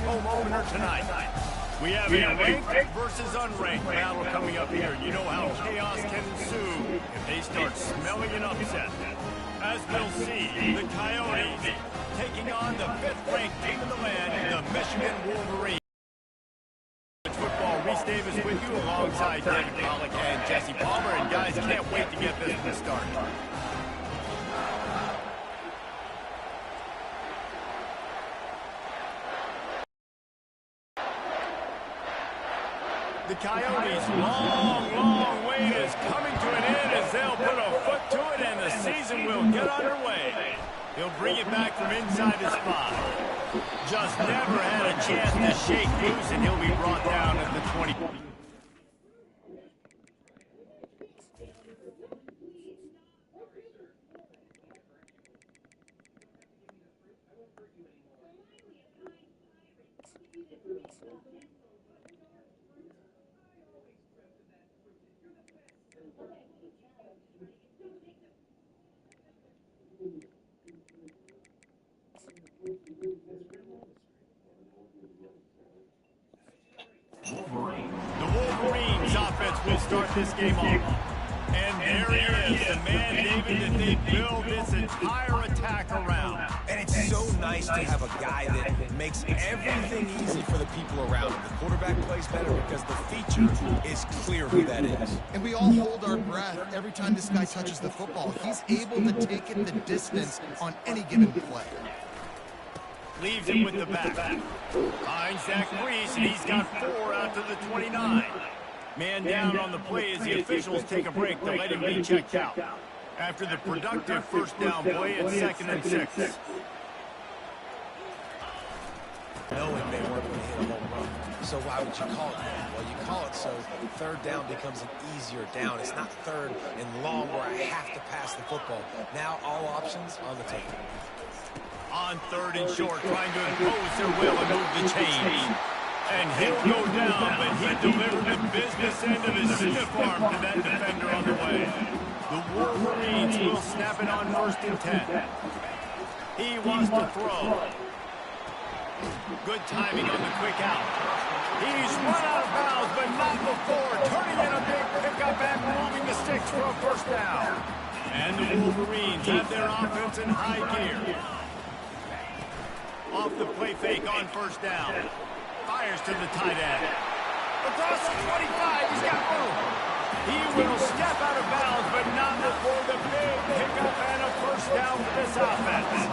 home opener tonight. We have a ranked versus unranked battle coming up here. You know how chaos can ensue if they start smelling an upset. As we'll see, the Coyotes taking on the 5th-ranked team in the land, the Michigan Wolverines. Football, Reese Davis with you alongside David Pollock and Jesse Palmer. And guys, can't wait to get this one started. The Coyotes' long wait is coming to an end as they'll put a foot to it and the season will get underway. He'll bring it back from inside his spot. Just never had a chance to shake loose, and he'll be brought down at the 20. The Wolverines offense will start this game off. And there he is, the man, David, that they build this entire attack around. And it's so nice to have a guy that makes everything easy for the people around him. The quarterback plays better because the feature is clear who that is. And we all hold our breath every time this guy touches the football. He's able to take it the distance on any given play. Leaves him with the back. Finds Zach Reese, and he's got 4 out to the 29. Man down on the play as the officials take a break to let him be checked out. After the productive first down play, it's 2nd and 6. Knowing they weren't going to hit a home run. So why would you call it that? Well, you call it so 3rd down becomes an easier down. It's not 3rd and long where I have to pass the football. Now all options on the table. On 3rd and short, trying to impose their will and move the chains. And he'll go down, but he delivered the business end of his stiff arm to that defender on the way. The Wolverines will snap it on 1st and 10. He wants to throw. Good timing on the quick out. He's run out of bounds, but not before. Turning in a big pickup and moving the sticks for a 1st down. And the Wolverines have their offense in high gear. Off the play fake on 1st down. Fires to the tight end. Across the 25, he's got room. He will step out of bounds, but not before the big pickup and a 1st down for this offense.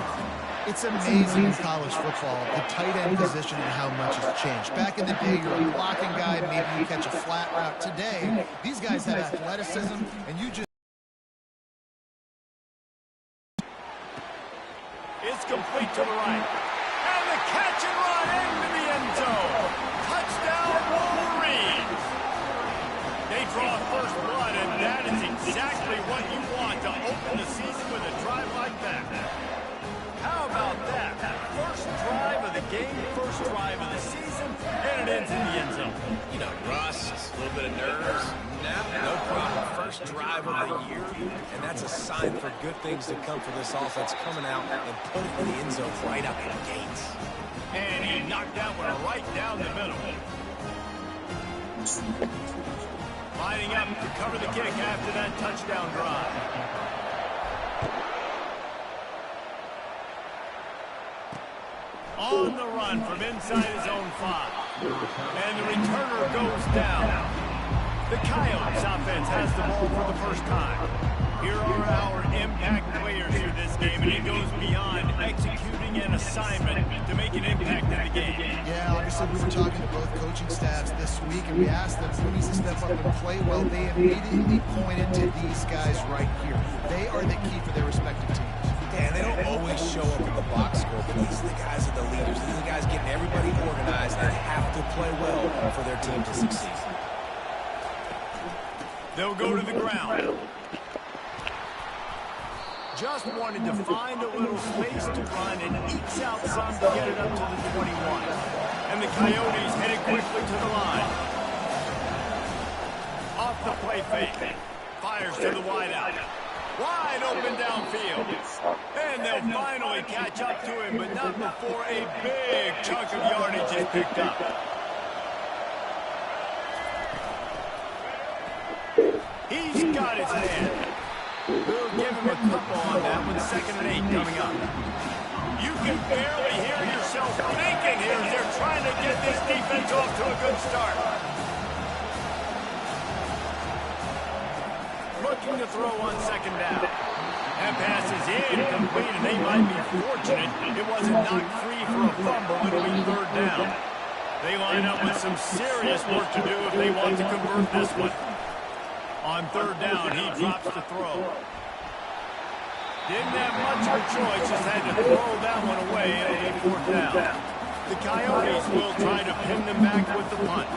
It's amazing in college football, the tight end position and how much has changed. Back in the day, you're a blocking guy, maybe you catch a flat route. Today, these guys have athleticism, and you just... It's complete to the right. And the catch and run into the end zone. Touchdown, Wolverines. They draw first blood, and that is exactly what you want to open the season with a drive like that. How about that? First drive of the game, first drive of the season, and it ends in the end zone. You know, rust, a little bit of nerves. No problem. First drive of the year, and that's a sign for good things to come for this offense coming out and putting it in the end zone right out of the gates. And he knocked that one right down the middle. Lining up to cover the kick after that touchdown drive. On the run from inside his own 5. And the returner goes down. The Coyotes offense has the ball for the first time. Here are our impact players here this game, and it goes beyond executing an assignment to make an impact in the game. Yeah, obviously we were talking to both coaching staffs this week, and we asked them who needs to step up and play well. They immediately pointed to these guys right here. They are the key for their respective teams. And they don't always show up in the box score, but these are the guys that are the leaders. These are the guys getting everybody organized and have to play well for their team to succeed. They'll go to the ground. Just wanted to find a little space to run and ekes out some to get it up to the 21. And the Coyotes headed quickly to the line. Off the play fake. Fires to the wideout. Wide open downfield. And they'll finally catch up to him, but not before a big chunk of yardage is picked up. He's got his man. We'll give him a couple on that one. 2nd and 8 coming up. You can barely hear yourself thinking here as they're trying to get this defense off to a good start. Looking to throw on 2nd down. That pass is incomplete, and they might be fortunate it wasn't knocked free for a fumble. It'll be 3rd down. They line up with some serious work to do if they want to convert this one. On 3rd down, he drops the throw. Didn't have much of a choice, just had to throw that one away at a 4th down. The Coyotes will try to pin them back with the punt.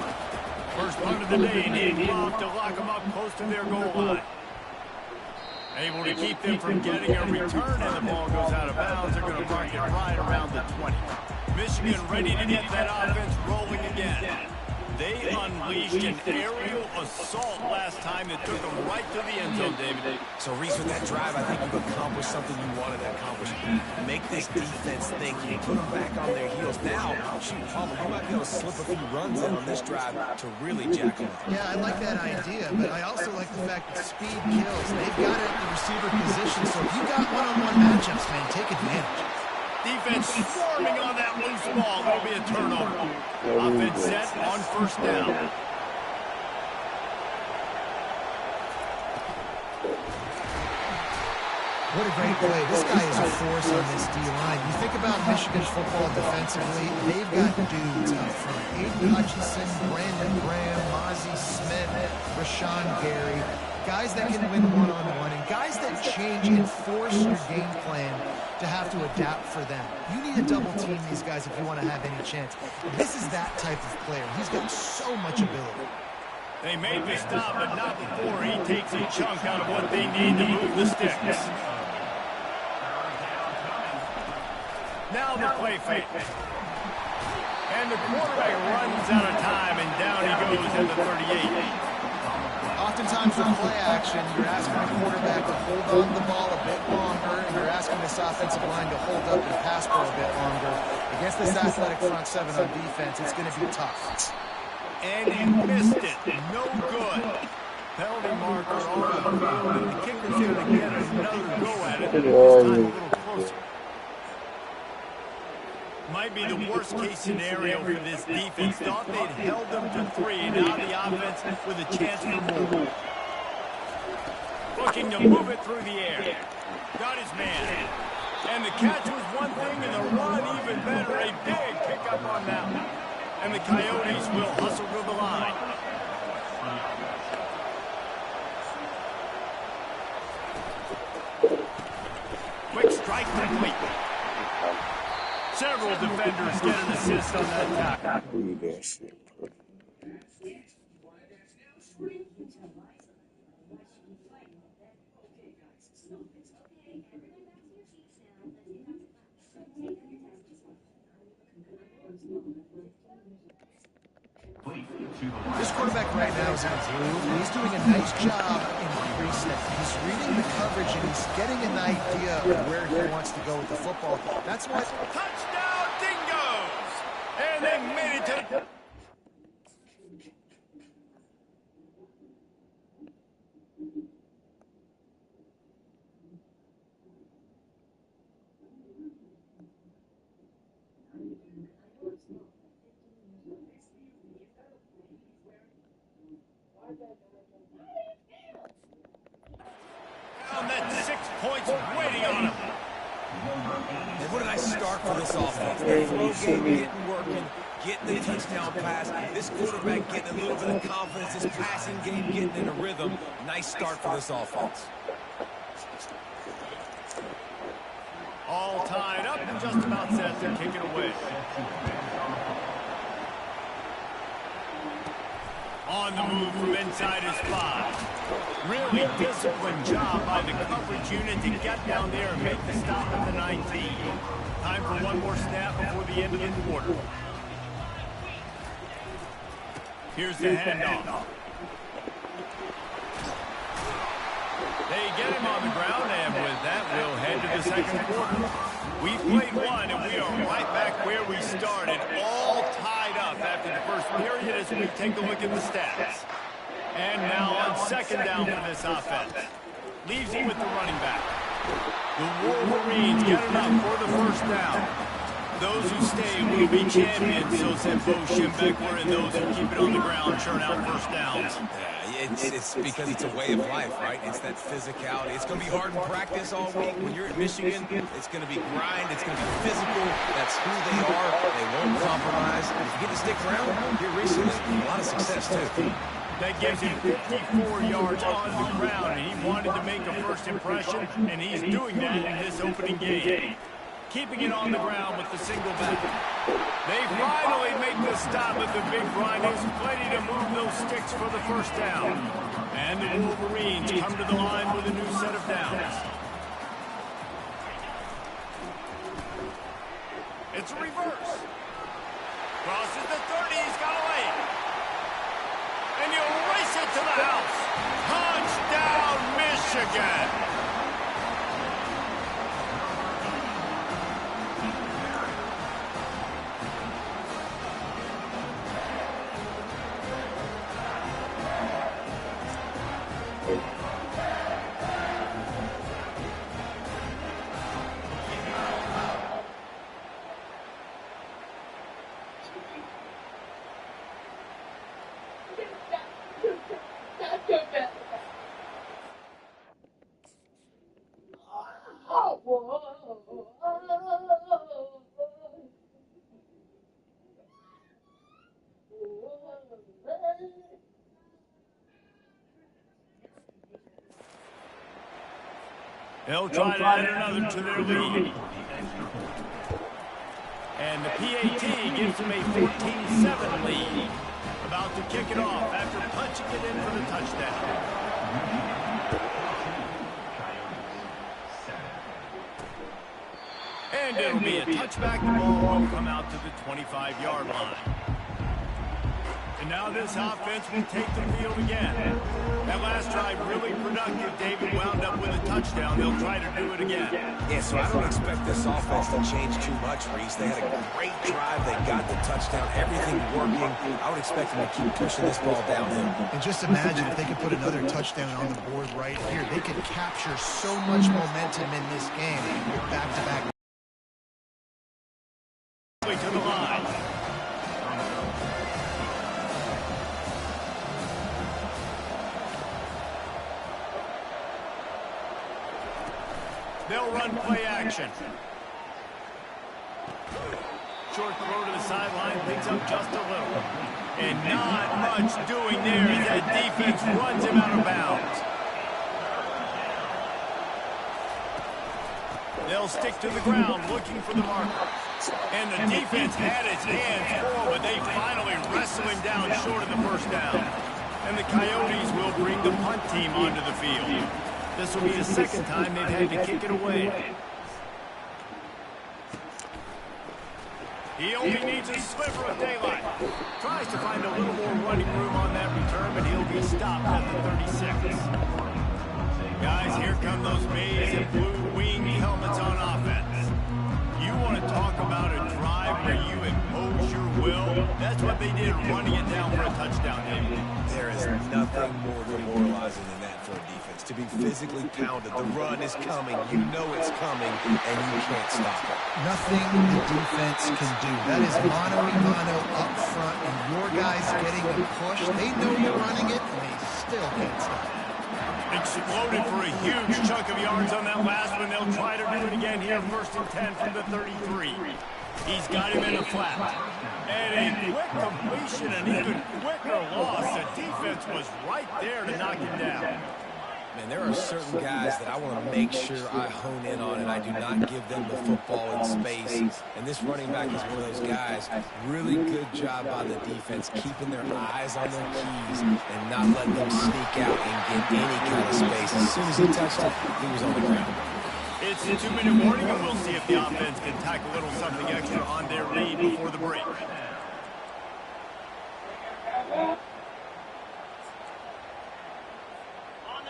First punt of the day, needing Bob to lock them up close to their goal line. Able to keep them from getting a return, and the ball goes out of bounds. They're going to mark it right around the 20. Michigan ready to get that offense rolling again. They unleashed an aerial assault last time that took them right to the end zone, David. So, Reese, with that drive, I think you've accomplished something you wanted to accomplish. Make this defense think. You put them back on their heels. Now, shoot, Palmer, you might be able to slip a few runs in on this drive to really jack them up. Yeah, I like that idea, but I also like the fact that speed kills. They've got it at the receiver position, so if you got one-on-one matchups, man, take advantage. Defense swarming on that loose ball. It'll be a turnover. Offense set on 1st down. What a great play. This guy is a force on this D-line. You think about Michigan's football defensively, they've got dudes up front. Aiden Hutchinson, Brandon Graham, Mozzie Smith, Rashawn Gary. Guys that can win one-on-one, and guys that change and force your game plan to have to adapt for them. You need to double team these guys if you want to have any chance. This is that type of player. He's got so much ability. They made the stop, but not before he takes a chunk out of what they need to move the sticks. Now the play fake. And the quarterback runs out of time, and down he goes at the 38. Oftentimes with play action, you're asking the quarterback to hold on to the ball a bit longer, and you're asking this offensive line to hold up and pass for a bit longer. Against this athletic front 7 on defense, it's going to be tough. And he missed it. No good. Penalty marker on the field, and the kicker's going to get another go at it. This time a little closer. Might be the worst-case scenario for this defense. Thought they'd held them to 3. Now the offense with a chance for more. Looking to move it through the air. Got his man. And the catch was one thing, and the run even better. A big pickup on that one. And the Coyotes will hustle to the line. Quick strike complete. Several defenders get an assist on that tackle. This quarterback right now is in a groove, and he's doing a nice job in pre-snap. He's reading the coverage, and he's getting an idea of where he wants to go with the football. That's why... Touchdown, Dingoes! And they made it to... That 6 points waiting on him. And what a nice start for this offense. The flow game getting working, getting the touchdown pass. This quarterback getting a little bit of confidence. This passing game getting in a rhythm. Nice start for this offense. All tied up and just about set to kick it away. On the move from inside his 5. Really disciplined job by the coverage unit to get down there and make the stop at the 19. Time for one more snap before the end of the quarter. Here's the handoff. They get him on the ground, and with that, we'll head to the second quarter. We've played one, and we are right back where we started, all tied up after the first period as we take a look at the stats. And now on second down for this offense. Leaves it with the running back. The Wolverines get enough for the first down. Those who stay will be champions, so said Bo Schembechler, and those who keep it on the ground churn out first downs. It's because it's a way of life, right? It's that physicality. It's going to be hard in practice all week. When you're at Michigan, it's going to be grind. It's going to be physical. That's who they are. They won't compromise. And if you get to stick around here recently, a lot of success, too. That gives him 54 yards on the ground, and he wanted to make a first impression, and he's doing that in this opening game. Keeping it on the ground with the single back. They finally make the stop at the big run. He's plenty to move those sticks for the first down. And the Wolverines come to the line with a new set of downs. It's a reverse. Crosses the 30. He's got a lane. And you race it to the house. Touchdown, Michigan. They'll try to add another to their lead. And the PAT gives them a 14-7 lead. About to kick it off after punching it in for the touchdown. And it'll be a touchback. The ball will come out to the 25-yard line. And now this offense will take the field again. That last drive really productive. David wound up with a touchdown. They'll try to do it again. Yeah, so I don't expect this offense to change too much, Reese. They had a great drive. They got the touchdown. Everything working. I would expect them to keep pushing this ball downhill. And just imagine if they could put another touchdown on the board right here. They could capture so much momentum in this game with back-to-back. To the line. They'll run play action. Short throw to the sideline, picks up just a little. And not much doing there as that defense runs him out of bounds. They'll stick to the ground looking for the marker. And the defense had its hands full, but they finally wrestle him down short of the first down. And the Coyotes will bring the punt team onto the field. This will be the second time they've had to kick it away. He only needs a sliver of daylight. Tries to find a little more running room on that return, but he'll be stopped at the 36. Guys, here come those maize and blue winged helmets on offense. You want to talk about a drive where you impose your will? That's what they did, running it down for a touchdown, David. There is nothing more demoralizing than that for a defense. To be physically pounded, the run is coming, you know it's coming, and you can't stop it. Nothing the defense can do. That is mano-a-mano up front, and your guys getting the push. They know you're running it, and they still can't stop it. Exploded for a huge chunk of yards on that last one. They'll try to do it again here, first and 10 from the 33. He's got him in the flat. And a quick completion, an even quicker loss. The defense was right there to knock him down. Man, there are certain guys that I want to make sure I hone in on, and I do not give them the football in space. And this running back is one of those guys. Really good job by the defense, keeping their eyes on their keys and not letting them sneak out and get any kind of space. As soon as he touched it, he was on the ground. It's a 2-minute warning, and we'll see if the offense can tack a little something extra on their lead before the break.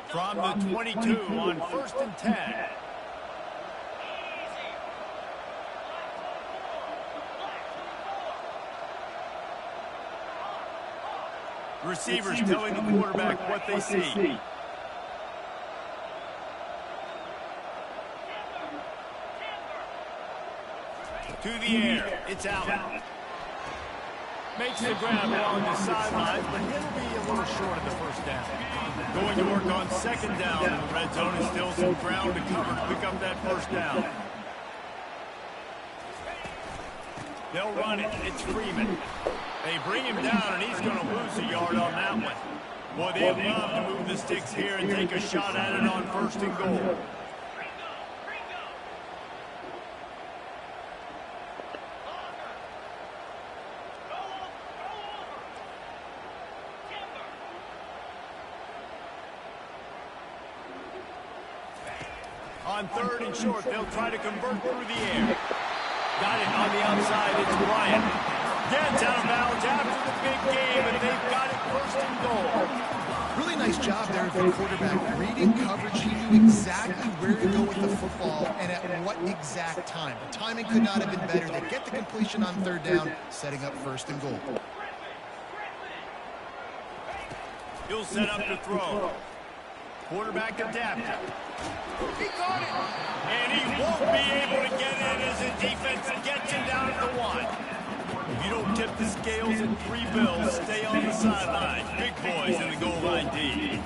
From the 22 on 1st and 10. Receivers telling the quarterback what they see. To the air, it's Allen. Makes the grab along the sidelines, but he'll be a little short of the first down. Going to work on 2nd down in the red zone, and still some ground to cover to pick up that first down. They'll run it. It's Freeman. They bring him down, and he's going to lose a yard on that one. Boy, they'd love to move the sticks here and take a shot at it on 1st and goal. On 3rd and short, they'll try to convert through the air. Got it on the outside. It's Bryant. Gets out of bounds after the big game, and they've got it 1st and goal. Really nice job there of the quarterback. Reading coverage, he knew exactly where to go with the football and at what exact time. The timing could not have been better. They get the completion on 3rd down, setting up 1st and goal. He'll set up to throw. Quarterback adapted. He got it. And he won't be able to get in as the defense gets him down at the 1. If you don't tip the scales at 3 bills, stay on the sideline. Big boys in the goal line D.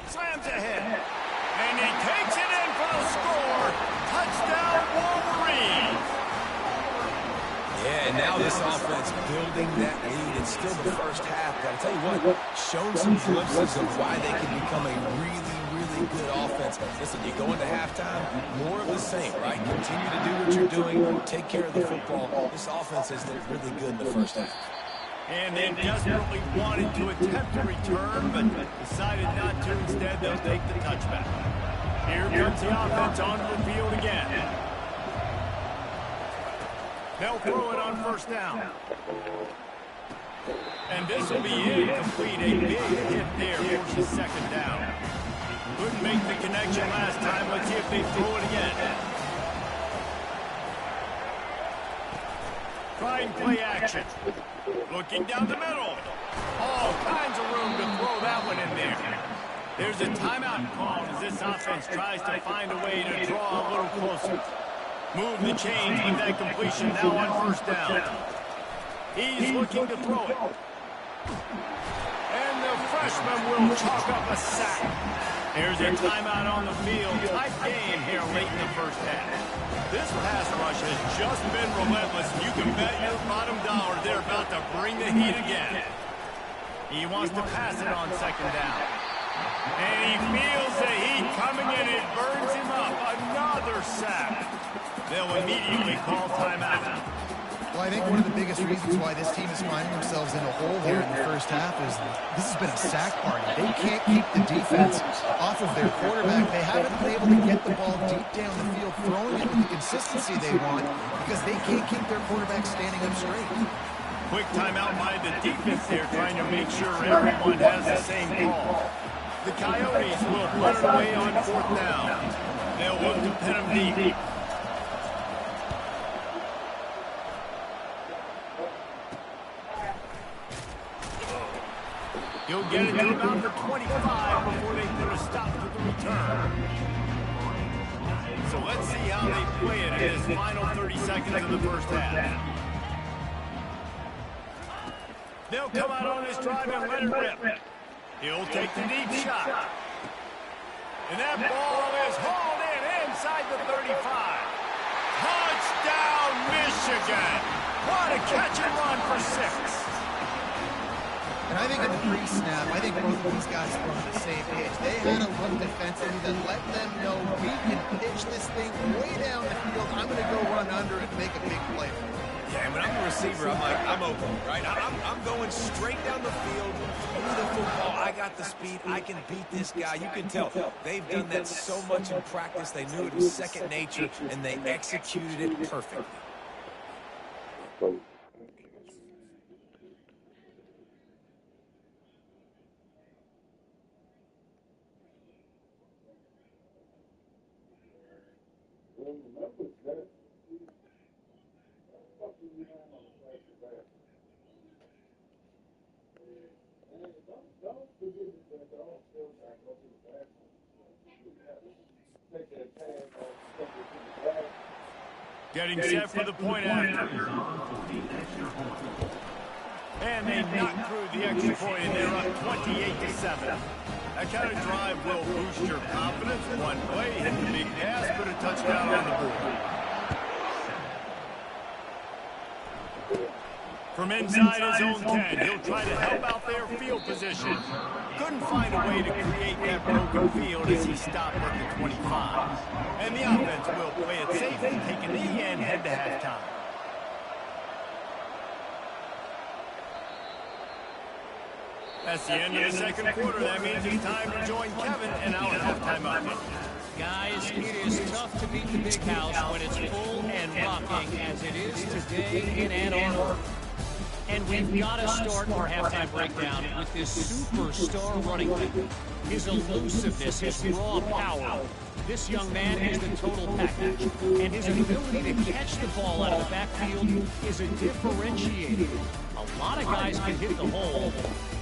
Slams ahead. And he takes it in for the score. Touchdown, Wolverines. Yeah, and now this offense building that lead. It's still the first half, but I'll tell you what, shown some glimpses of why they can become a really good offense. Listen, you go into halftime, more of the same, right? Continue to do what you're doing, take care of the football. This offense has looked really good in the first half. And they desperately wanted to attempt a return, but decided not to. Instead, they'll take the touchback. Here comes the offense onto the field again. They'll throw it on 1st down. And this will be incomplete. A big hit there forces 2nd down. Couldn't make the connection last time. Let's see if they throw it again. Trying play action. Looking down the middle. All kinds of room to throw that one in there. There's a timeout called as this offense tries to find a way to draw a little closer. Move the chains with that completion now on 1st down. He's looking to throw it. And the freshman will chalk up a sack. There's a timeout on the field. Tight game here late in the first half. This pass rush has just been relentless. You can bet your bottom dollar they're about to bring the heat again. He wants to pass it on 2nd down. And he feels the heat coming in. It burns him up. Another sack. They'll immediately call timeout. Well, I think one of the biggest reasons why this team is finding themselves in a hole here in the first half is this has been a sack party. They can't keep the defense off of their quarterback. They haven't been able to get the ball deep down the field, throwing it with the consistency they want because they can't keep their quarterback standing up straight. Quick timeout by the defense there, trying to make sure everyone has the same call. The Coyotes will put it away on 4th down. They'll look to pin them deep. He'll get it to about the 25 before they put a stop to the return. So let's see how they play it in this final 30 seconds of the first half. They'll come out on this drive and let it rip. He'll take the deep shot. And that ball is hauled in inside the 35. Touchdown, Michigan. What a catch and run for 6. And I think in the pre-snap, I think both of these guys were on the same page. They had a look defensively that let them know we can pitch this thing way down the field. I'm going to go run under and make a big play. Yeah, when I'm a receiver, I'm like, I'm open, right? I'm going straight down the field. Give me the football. I got the speed. I can beat this guy. You can tell they've done that so much in practice. They knew it was second nature, and they executed it perfectly. Getting set for the point after. And they knock through the extra point, and they're up 28-7. That kind of drive will boost your confidence. One play, hit the big pass, put a touchdown on the board. From inside his own 10, he'll try to help out their field position. Couldn't find a way to create that broken field as he stopped at the 25. And the offense will play it safe and take a knee and head to halftime. That's the end of the second quarter. That means it's time to join Kevin and our halftime update. Guys, it is tough to beat the big house when it's full and rocking as it is today in Ann Arbor. And we've got to start our halftime breakdown with this superstar running back. His elusiveness, his raw power. This young man is the total package. And his ability to catch the ball out of the backfield is a differentiator. A lot of guys can hit the hole.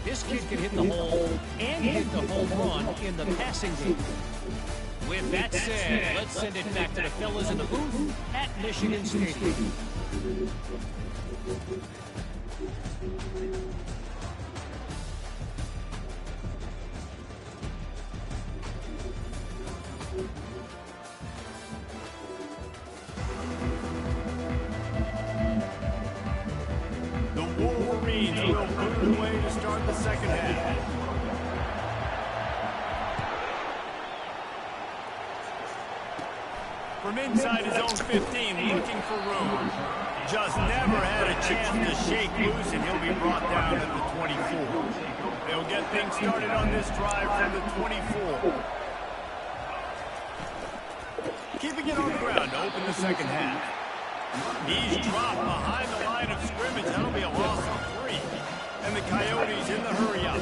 This kid can hit the hole and hit the home run in the passing game. With that said, let's send it back to the fellas in the booth at Michigan Stadium. The Wolverines will put it away to start the second half. From inside his own 15, looking for room. Just never had a chance to shake loose, and he'll be brought down at the 24. They'll get things started on this drive from the 24. Keeping it on the ground to open the second half. He's dropped behind the line of scrimmage. That'll be a loss of 3. And the Coyotes in the hurry-up.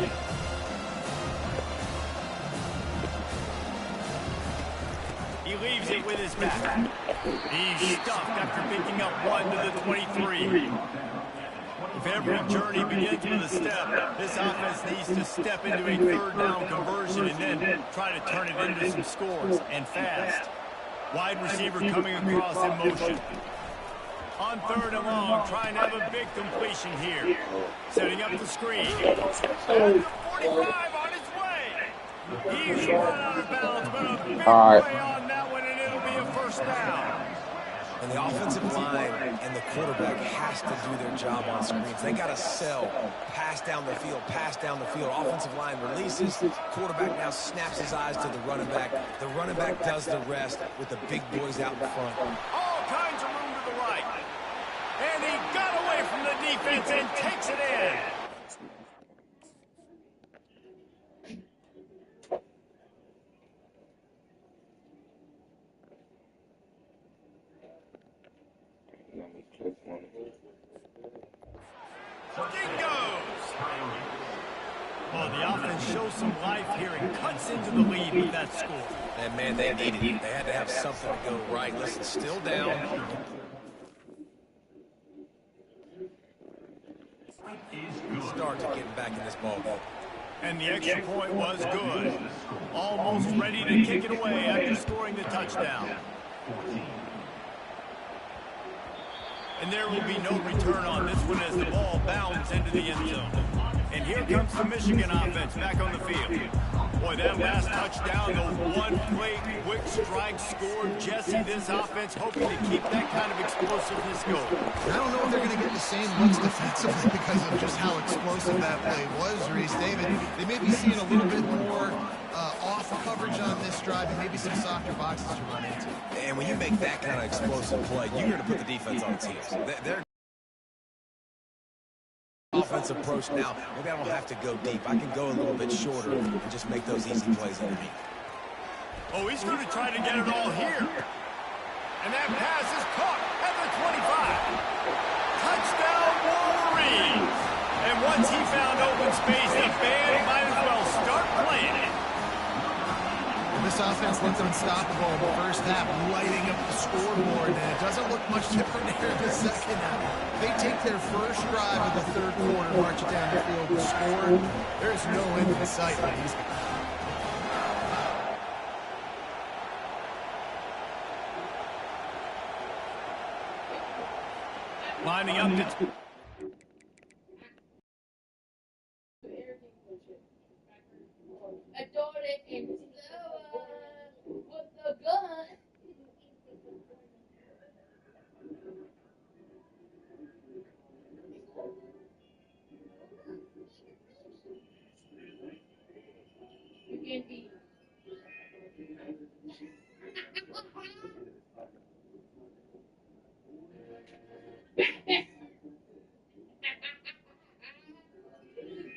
He leaves it with his back. He's stuffed after picking up 1 to the 23. If every journey begins with a step, this offense needs to step into a third down conversion and then try to turn it into some scores, and fast. Wide receiver coming across in motion. On third and long, trying to have a big completion here. Setting up the screen. And the 45 on his way. He's run out of bounds, but a big play on that one, and it'll be a first down. And the offensive line and the quarterback has to do their job on screens. They got to sell. Pass down the field, pass down the field. Offensive line releases. Quarterback now snaps his eyes to the running back. The running back does the rest with the big boys out in front. All kinds of room to the right. And he got away from the defense and takes it in. He goes. Well, the offense shows some life here and cuts into the lead with that score. And, man, they needed it. They had to have something to go right. Listen, still down. Start to getting back in this ball game. And the extra point was good. Almost ready to kick it away after scoring the touchdown. And there will be no return on this one as the ball bounds into the end zone. And here comes the Michigan offense back on the field. Boy, that last touchdown, the one-play quick strike scored. Jesse, this offense hoping to keep that kind of explosiveness going. I don't know if they're going to get the same looks defensively because of just how explosive that play was, Reese. David, they may be seeing a little bit more off coverage on this drive and maybe some softer boxes to run into. And when you make that kind of explosive play, you're going to put the defense on its heels. They're offensive approach now. Maybe I don't have to go deep. I can go a little bit shorter and just make those easy plays underneath. Oh, he's going to try to get it all here. And that pass is caught at the 25. Touchdown, Wolverines. And once he found open space, the band might as well start playing it. This offense looked unstoppable in the first half, lighting up the scoreboard, and it doesn't look much different here in the second half. They take their first drive of the third quarter, march it down the field, and score. There's no end in sight for these guys. Lining up to... I thought it in slower with the gun. You can be.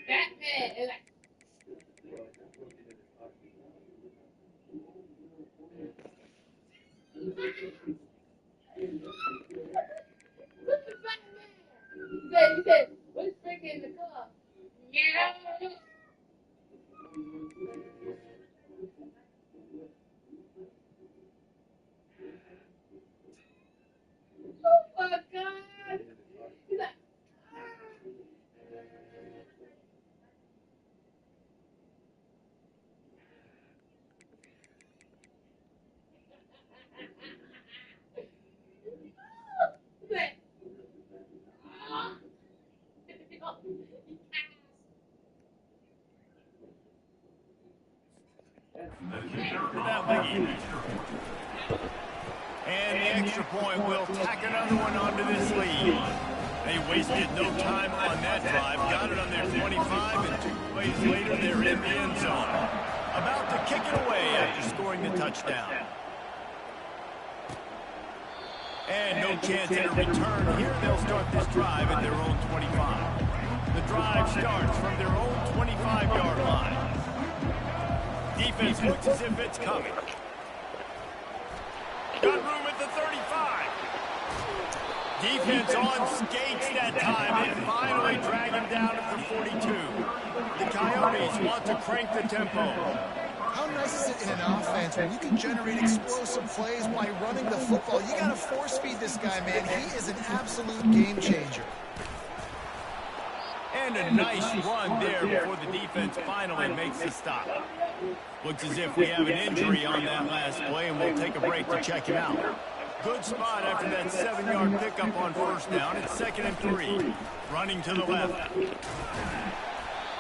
Batman. He said, what's freaking in the car? Yeah. Oh my God. He's like, he's like, ah. that leggy. And the extra point will tack another one onto this lead. They wasted no time on that drive. Got it on their 25, and 2 plays later, they're in the end zone. About to kick it away after scoring the touchdown. And no chance at a return here. They'll start this drive at their own 25. The drive starts from their own 25-yard line. Defense looks as if it's coming. Got room at the 35. Defense on skates that time. They finally drag him down at the 42. The Coyotes want to crank the tempo. How nice is it in an offense when you can generate explosive plays by running the football? You got to force feed this guy, man. He is an absolute game changer. And a nice run there before the defense finally makes the stop. Looks as if we have an injury on that last play, and we'll take a break to check him out. Good spot after that 7-yard pickup on first down. It's 2nd and 3. Running to the left.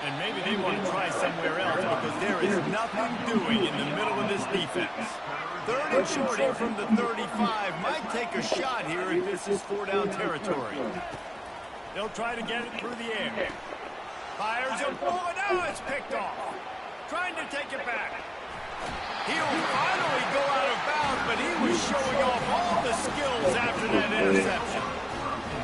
And maybe they want to try somewhere else because there is nothing doing in the middle of this defense. 3rd and short from the 35. Might take a shot here if this is 4-down territory. They'll try to get it through the air. Fires a bullet. Now it's picked off. Trying to take it back. He'll finally go out of bounds, but he was showing off all the skills after that interception.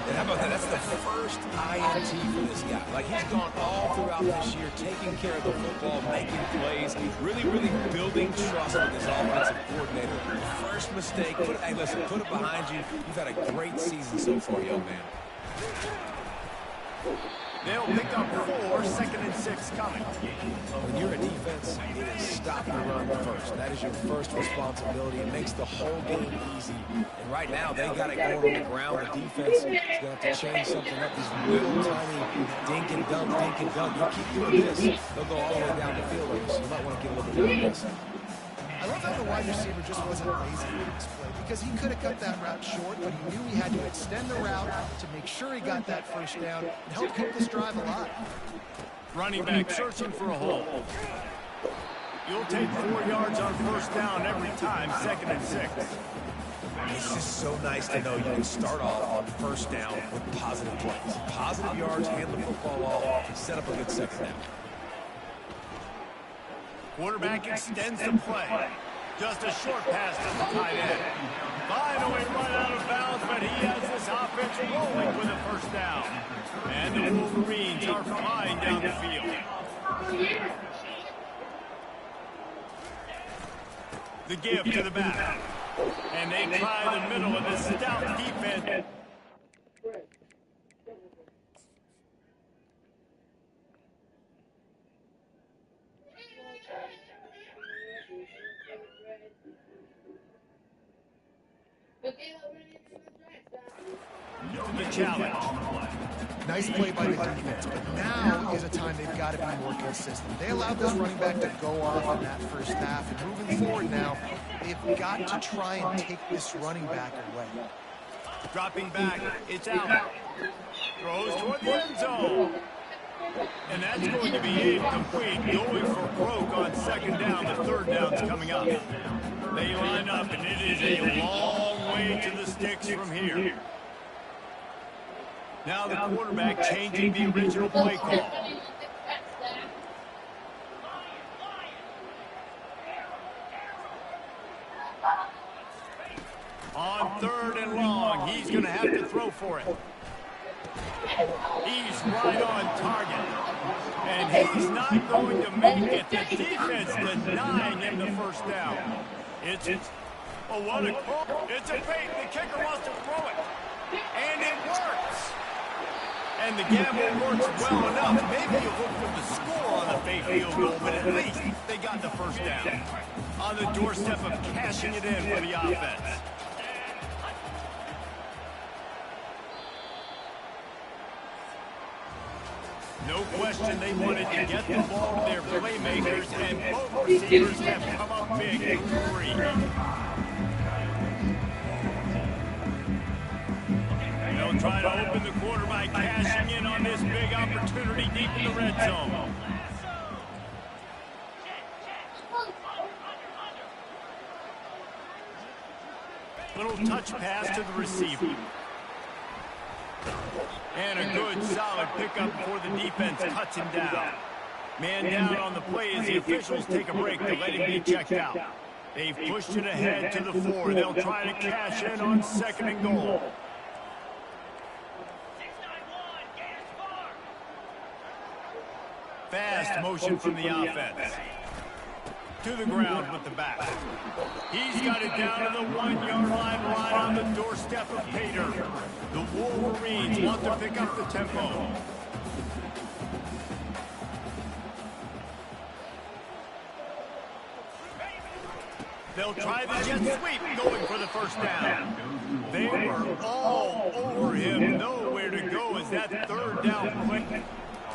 And how about that? That's the first INT for this guy. Like, he's gone all throughout this year, taking care of the football, making plays, really building trust with his offensive coordinator. First mistake, hey, listen, put it behind you. You've had a great season so far, young man. They'll pick up 4, 2nd and 6 coming. When you're a defense, it is stop the run first. That is your first responsibility. It makes the whole game easy. And right now, they got it going on the ground. The defense is going to have to change something up. These little tiny dink and dunk. You keep doing this, they'll go all the way down the field. So you might want to get a little bit down this. I love how the wide receiver just wasn't lazy in this play because he could have cut that route short, but he knew he had to extend the route to make sure he got that first down and help keep this drive alive. Running back searching for a hole. You'll take 4 yards on first down every time, 2nd and 6. It's just so nice to know you can start off on first down with positive plays. Positive yards, hand the football off, set up a good second down. Quarterback extends the play. Just a short pass to the tight end. Finally run out of bounds, but he has this offense rolling with a first down. And the Wolverines are flying down the field. The give to the back. And they try the middle of the stout defense. The challenge. Nice play by the defense, but now is a time they've got to be more consistent. They allowed this running back to go off in that first half, and moving forward now, they've got to try and take this running back away. Dropping back, it's out. Throws toward the end zone. And that's going to be incomplete. Going for broke on second down. The third down's coming up. They line up, and it is a long way to the sticks from here. Now the quarterback changing the original play call. On third and long, he's going to have to throw for it. He's right on target. And he's not going to make it. The defense denying him the first down. Oh, what a call. It's a bait. The kicker wants to throw it. And it works. And the gamble works well enough. Maybe you look for the score on the fake field goal, but at least they got the first down. On the doorstep of cashing it in for the offense. No question they wanted to get the ball to their playmakers, and both receivers have come up big in three. They'll try to open the quarter by cashing in on this big opportunity deep in the red zone. Little touch pass to the receiver. And a good, solid pickup before the defense cuts him down. Man down on the play as the officials take a break to let him be checked out. They've pushed it ahead to the 4. They'll try to cash in on second and goal. Fast motion from the offense. To the ground with the back. He's got it down to the 1-yard line, right on the doorstep of Pater. The Wolverines want to pick up the tempo. They'll try the jet sweep, going for the first down. They were all over him. Nowhere to go as that third down play.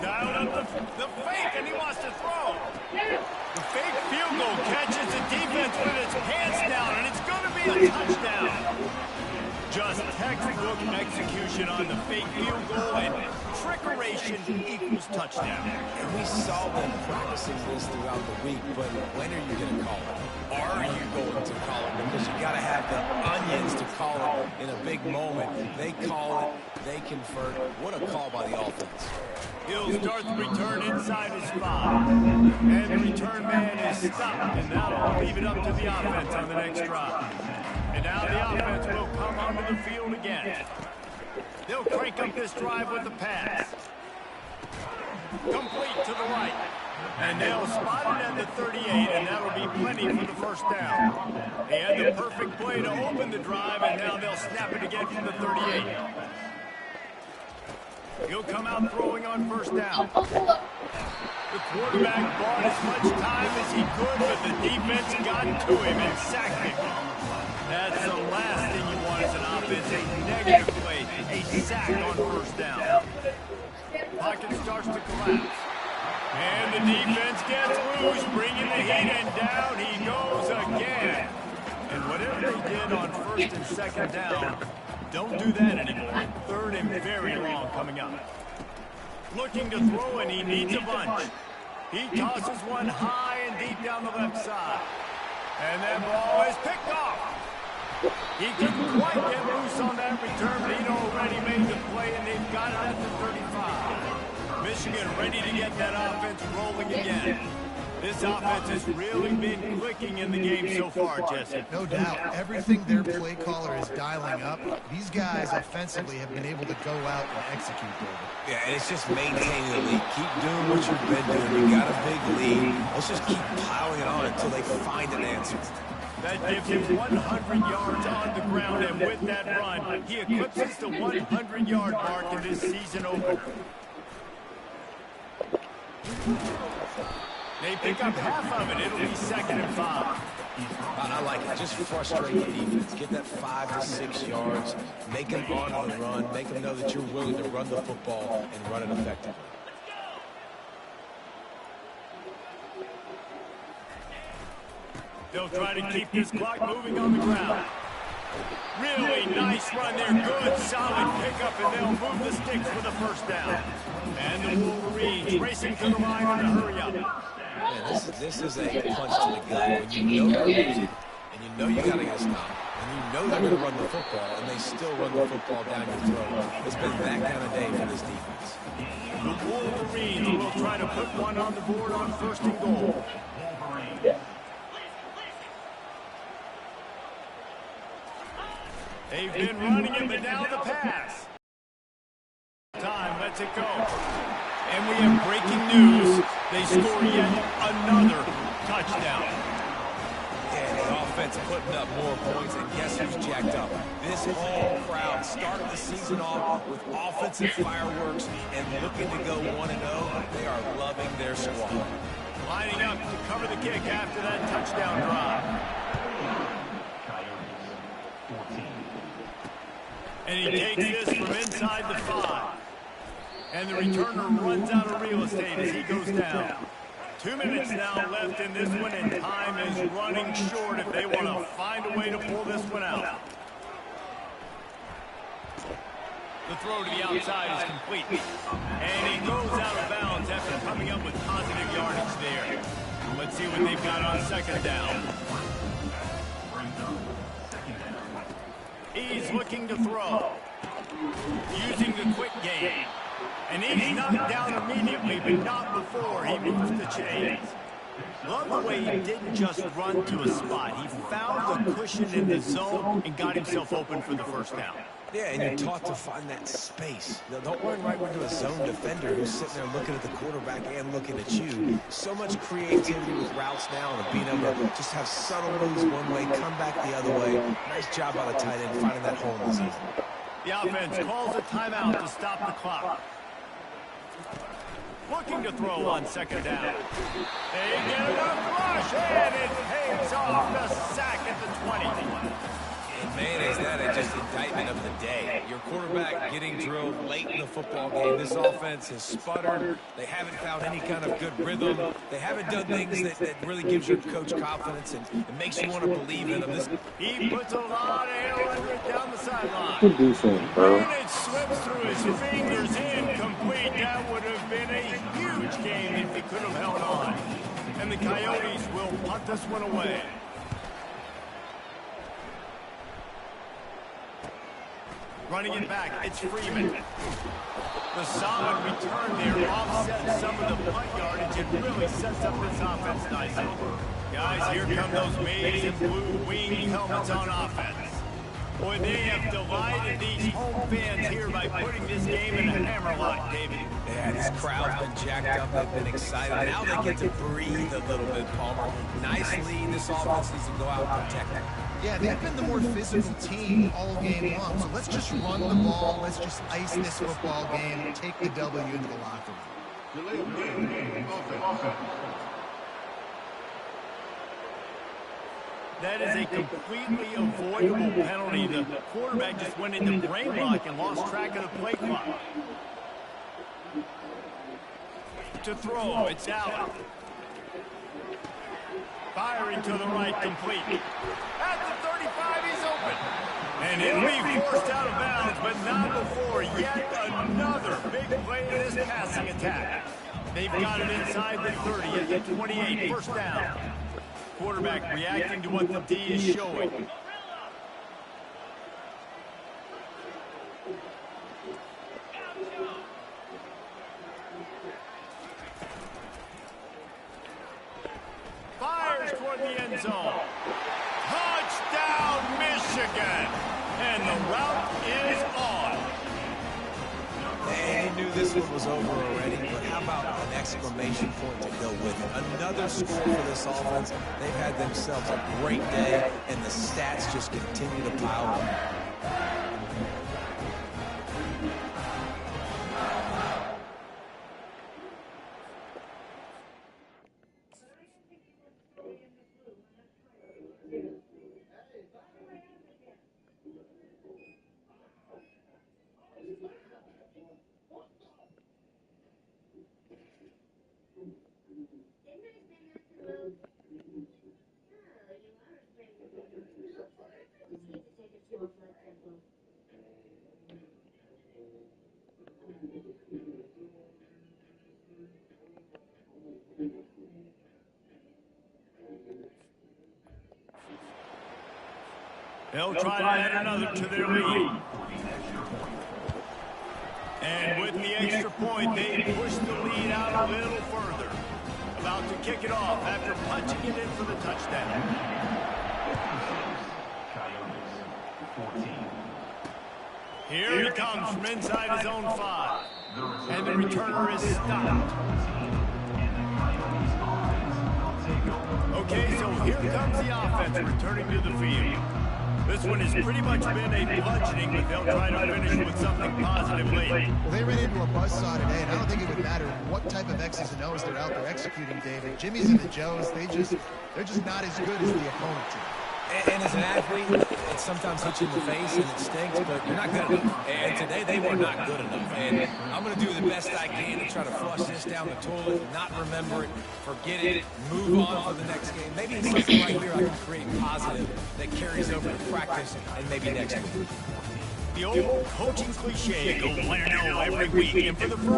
Dialed up the fake, and he wants to throw. The fake field goal catches the defense with its pants down, and it's going to be a touchdown. Just textbook execution on the fake field goal, and trickeration equals touchdown. And we saw them practicing this throughout the week, but when are you going to call it? Are you going to call it? Because you got to have the onions to call it in a big moment. They call it, they convert. What a call by the offense. He'll start the return inside his 5. And the return man is stopped, and that'll leave it up to the offense on the next drive. And now the offense will come onto the field again. They'll crank up this drive with the pass. Complete to the right. And they'll spot it at the 38, and that'll be plenty for the first down. They had the perfect play to open the drive, and now they'll snap it again from the 38. He'll come out throwing on first down. The quarterback bought as much time as he could, but the defense got to him and sacked him. That's the last thing you want as an offense, a negative play, a sack on first down. Pocket starts to collapse. And the defense gets loose, bringing the heat, and down he goes again. And whatever they did on first and second down, don't do that anymore. Third and very long coming up. Looking to throw, and he needs a bunch. He tosses one high and deep down the left side. And that ball is picked off. He couldn't quite get loose on that return, but he'd already made the play, and they've got it at the 35. Michigan ready to get that offense rolling again. This offense has really been clicking in the game so far, Jesse. No doubt. Everything their play caller is dialing up, these guys offensively have been able to go out and execute, David. Yeah, and it's just maintaining the lead. Keep doing what you've been doing. You got a big lead. Let's just keep piling it on until they find an answer. That gives him 100 yards on the ground, and with that run, he eclipses the 100-yard mark in this season opener. They pick up half of it. It'll be 2nd and 5. I like it. Just frustrate the defense. Get that 5 to 6 yards. Make them on the run. Make them know that you're willing to run the football and run it effectively. They'll try to keep this clock moving on the ground. Really nice run there. Good, solid pickup, and they'll move the sticks for the first down. And the Wolverines racing to the line in a hurry up. Man, this is a punch to the gut. When you know you're losing, and you know you got to get a stop, and you know they're going to run the football, and they still run the football down your throat. It's been that kind of day for this defense. The Wolverines will try to put one on the board on 1st and goal. They've been running it, but now the pass. Time lets it go. And we have breaking news. They score yet another touchdown. Yeah, the offense putting up more points, and guess who's jacked up? This whole crowd started the season off with offensive fireworks and looking to go 1-0. They are loving their squad. Lining up to cover the kick after that touchdown drive. And he takes this from inside the 5. And the returner runs out of real estate as he goes down. 2 minutes now left in this one, and time is running short if they want to find a way to pull this one out. The throw to the outside is complete. And he goes out of bounds after coming up with positive yardage there. Let's see what they've got on 2nd down. He's looking to throw. Using the quick game. And he's knocked down immediately, but not before he moves the chains. Love the way he didn't just run to a spot. He found the cushion in the zone and got himself open for the 1st down. Yeah, and you're taught to find that space. Now, don't run right into a zone defender who's sitting there looking at the quarterback and looking at you. So much creativity with routes now and being able to just have subtle moves one way, come back the other way. Nice job by the tight end finding that hole in the zone. The offense calls a timeout to stop the clock. Looking to throw on 2nd down. They get enough rush, and it pays off the sack at the 20. And man, is that just indictment of the day. Your quarterback getting drilled late in the football game. This offense has sputtered. They haven't found any kind of good rhythm. They haven't done things that really gives your coach confidence and makes you want to believe in them. He puts a lot of air under it down the sideline. Good defense, bro. And it slips through his fingers, incomplete. That would have been a huge game if he could have held on. And the Coyotes will punt this one away. Running it back, it's Freeman. The solid return there offsets some of the punt yardage and really sets up this offense nicely. Guys, here come those maize and blue wing helmets on offense. Boy, they have delighted these home fans here by putting this game in a hammerlock, David. Yeah, this crowd's been jacked up. They've been excited. Now they get to breathe a little bit, Palmer. Nice lead. This offense needs to go out and protect it. Yeah, they've been the more physical team all game long. So let's just run the ball. Let's just ice this football game and take the W into the locker room. That is a completely avoidable penalty. The quarterback just went into brain lock and lost track of the play clock. To throw, it's Allen. Firing to the right, complete. At the 35, he's open. And he'll be forced out of bounds, but not before yet another big play in this passing attack. They've got it inside the 30 at the 28, 1st down. Quarterback reacting to what the D is showing. Fires toward the end zone. Touchdown, Michigan! And the route is on. They knew this one was over already, but how about an exclamation point to go with it? Another score for this offense. They've had themselves a great day, and the stats just continue to pile up. They'll try to add another to their lead. And with the extra point, they push the lead out a little further. About to kick it off after punching it in for the touchdown. Here he comes from inside his own 5. And the returner is stopped. Okay, so here comes the offense returning to the field. This one has pretty much been a bludgeoning, but they'll try to finish with something positive late. Well, they ran into a buzzsaw today, and I don't think it would matter what type of X's and O's they're out there executing, David. Jimmy's and the Joes, they're just not as good as the opponent team. And as an athlete, it sometimes hits you in the face and it stinks, but you're not good enough. And today they were not good enough. And I'm going to do the best I can to try to flush this down the toilet, not remember it, forget it, move on for the next game. Maybe it's something right here I can create positive that carries over to practice and maybe next week. The old coaching cliche, go win every week. And for the first